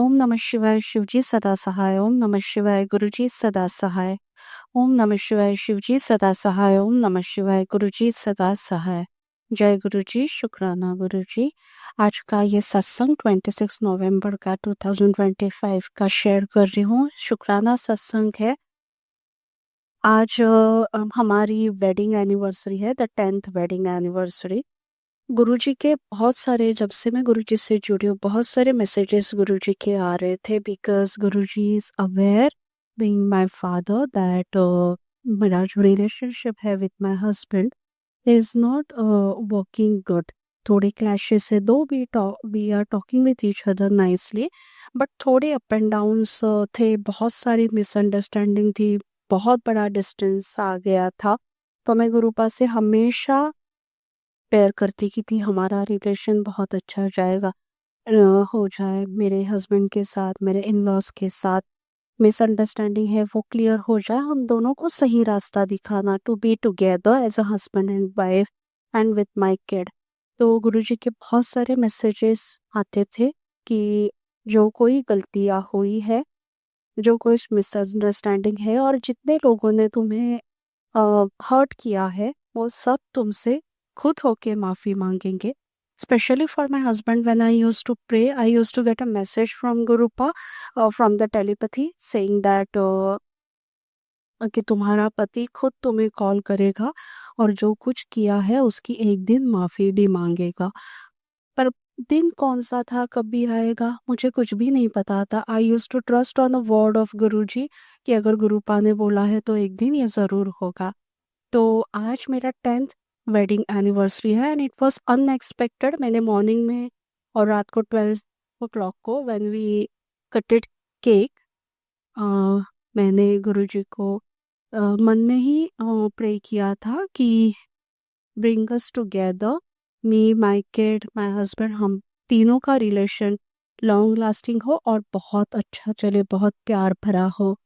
ओम नमः शिवाय शिवजी सदा सहाय। ओम नमः शिवाय गुरुजी सदा सहाय। ओम नमः शिवाय शिवजी सदा सहाय। ओम नमः शिवाय गुरुजी सदा सहाय। जय गुरुजी, शुक्राना गुरुजी। आज का ये सत्संग 26 नवंबर का 2025 का शेयर कर रही हूँ। शुक्राना सत्संग है। आज हमारी वेडिंग एनिवर्सरी है, द 10th वेडिंग एनिवर्सरी। गुरुजी के बहुत सारे, जब से मैं गुरुजी से जुड़ी हूँ, बहुत सारे मैसेजेस गुरुजी के आ रहे थे, because Guruji is aware being my father that मेरा जो रिलेशनशिप है with my husband is not working good. थोड़े क्लैशेस है, though we are talking with each other nicely, but थोड़े अप एंड डाउन्स थे, बहुत सारी मिसअंडरस्टैंडिंग थी, बहुत बड़ा डिस्टेंस आ गया था। तो मैं गुरुपा से हमेशा प्रेयर करती कि थी हमारा रिलेशन बहुत अच्छा जाएगा, हो जाए मेरे हस्बैंड के साथ, मेरे इन लॉज के साथ मिसअंडरस्टैंडिंग है वो क्लियर हो जाए, हम दोनों को सही रास्ता दिखाना, to be together as a husband and wife and with my kid. तो गुरुजी के बहुत सारे मैसेजेस आते थे कि जो कोई गलतियाँ हुई है, जो कुछ मिसअंडरस्टैंडिंग है और जितने लोगों ने तुम्हें हर्ट किया है, वो सब तुमसे खुद होके माफ़ी मांगेंगे। Specially for my husband, when I used to pray, I used to get a message from Gurupa, from the telepathy, saying that कि तुम्हारा पति खुद तुम्हें कॉल करेगा और जो कुछ किया है उसकी एक दिन माफ़ी भी मांगेगा। पर दिन कौन सा था, कब भी आएगा, मुझे कुछ भी नहीं पता था। I use to trust on the word of Guruji कि अगर गुरुपा ने बोला है तो एक दिन ये ज़रूर होगा। तो आज मेरा 10th वेडिंग एनिवर्सरी है एंड इट वाज अनएक्सपेक्टेड। मैंने मॉर्निंग में और रात को 12 o'clock को व्हेन वी कटेड केक, मैंने गुरुजी को मन में ही प्रे किया था कि bring us together, me, my kid, my husband, हम तीनों का रिलेशन लॉन्ग लास्टिंग हो और बहुत अच्छा चले, बहुत प्यार भरा हो।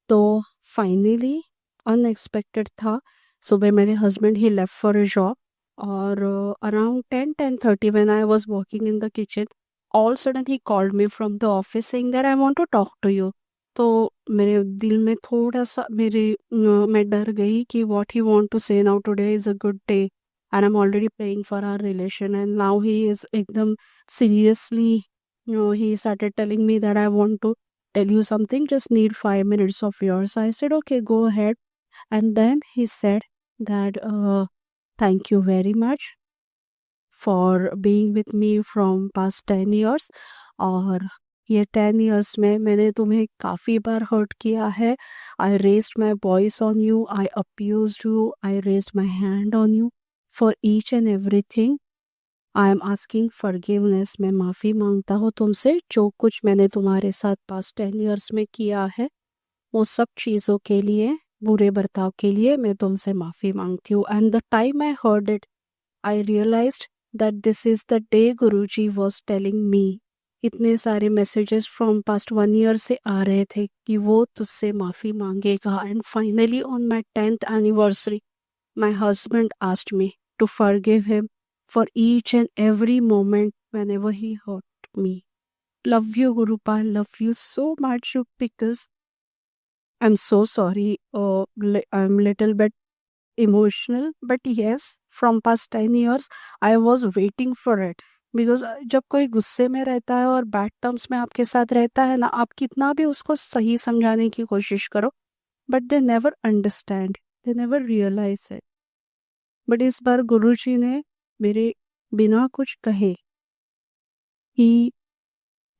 तो फाइनली अनएक्सपेक्टेड था। सुबह मेरे husband he left for a job और around 10:30 when I was working in the kitchen, all sudden he called me from the office saying that I want to talk to you. तो मेरे दिल में थोड़ा सा मैं डर गई कि what he want to say now, today is a good day and I am already praying for our relation and now he is एकदम seriously, he started telling me that I want to tell you something, just need 5 minutes of yours. I said, okay, go ahead. And then he said that, thank you very much for being with me from past 10 years. और ये 10 years में मैंने तुम्हें काफ़ी बार hurt किया है. I raised my voice on you, I abused you, I raised my hand on you for each and everything. I am asking forgiveness, मैं माफ़ी मांगता हूँ तुमसे, जो कुछ मैंने तुम्हारे साथ पास्ट 10 years में किया है, वो सब चीज़ों के लिए, बुरे बर्ताव के लिए मैं तुमसे माफ़ी मांगती हूँ। And the time I heard it, I realised that this is the day Guruji was telling me. इतने सारे मैसेजेस फ्रॉम पास्ट 1 year से आ रहे थे कि वो तुझसे माफ़ी मांगेगा। And finally on my 10th anniversary, my husband asked me to forgive him for each and every moment whenever he hurt me. Love you, Gurupa. Love you so much because I'm so sorry. I'm little bit emotional, but yes, from past 10 years, I was waiting for it. Because जब कोई गुस्से में रहता है और bad terms में आपके साथ रहता है ना, आप कितना भी उसको सही समझाने की कोशिश करो, but they never understand, they never realise it. But इस बार गुरुजी ने मेरे बिना कुछ कहे, he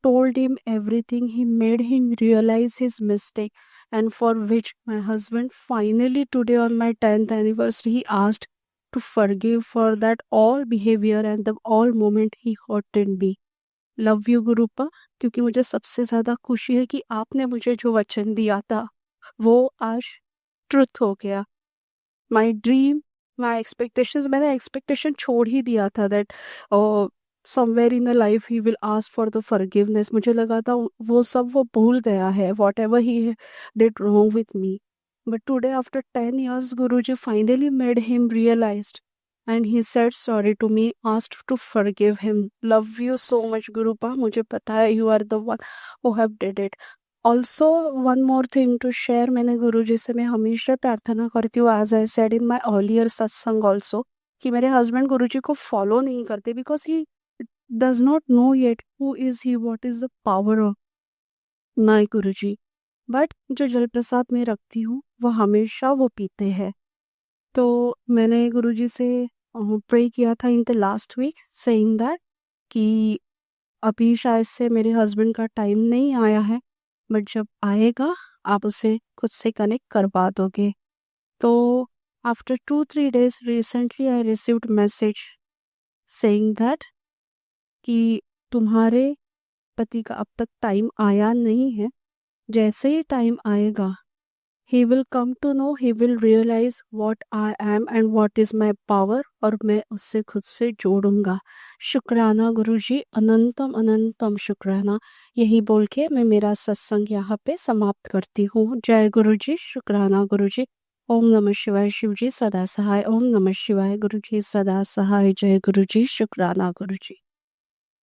told him everything, he made him realize his mistake, and for which my husband finally today on my 10th anniversary he asked to forgive for that all behavior and the all moment he hurted me. Love you Gurupa, क्योंकि मुझे सबसे ज़्यादा खुशी है कि आपने मुझे जो वचन दिया था वो आज ट्रुथ हो गया। माई ड्रीम, माई एक्सपेक्टेशंस, मैंने एक्सपेक्टेशन छोड़ ही दिया था that somewhere in the life he will ask for the forgiveness. मुझे लगा था वो सब वो भूल गया है, whatever he did wrong with me. But today after 10 years, Guruji finally made him realised and he said sorry to me, asked to forgive him. Love you so much, Gurupa. मुझे पता है you are the one who have did it. Also, one more thing to share, मैंने गुरुजी से मैं हमेशा प्रार्थना करती हूँ, as I said in my earlier सत्संग also, कि मेरे हस्बैंड गुरुजी को फॉलो नहीं करते because he does not know yet who is he, what is the power of my Guruji. But जो जल प्रसाद में रखती हूँ वो हमेशा वो पीते हैं. तो मैंने गुरुजी से प्रे किया था in the last week saying that कि अभी शायद से मेरे हस्बैंड का टाइम नहीं आया है, बट जब आएगा आप उसे खुद से कनेक्ट करवा दोगे. तो after 2-3 days recently I received message saying that कि तुम्हारे पति का अब तक टाइम आया नहीं है, जैसे ही टाइम आएगा he will come to know, he will realize what I am and what is my power, और मैं उससे खुद से जोड़ूंगा. शुक्राना गुरुजी, अनंतम अनंतम शुक्राना. यही बोल के मैं मेरा सत्संग यहाँ पे समाप्त करती हूँ. जय गुरुजी, शुक्राना गुरुजी. ओम नमः शिवाय. शिवजी सदा सहाय. ओम नमः शिवाय. गुरुजी सदा सहाय. जय गुरुजी, शुक्राना गुरुजी.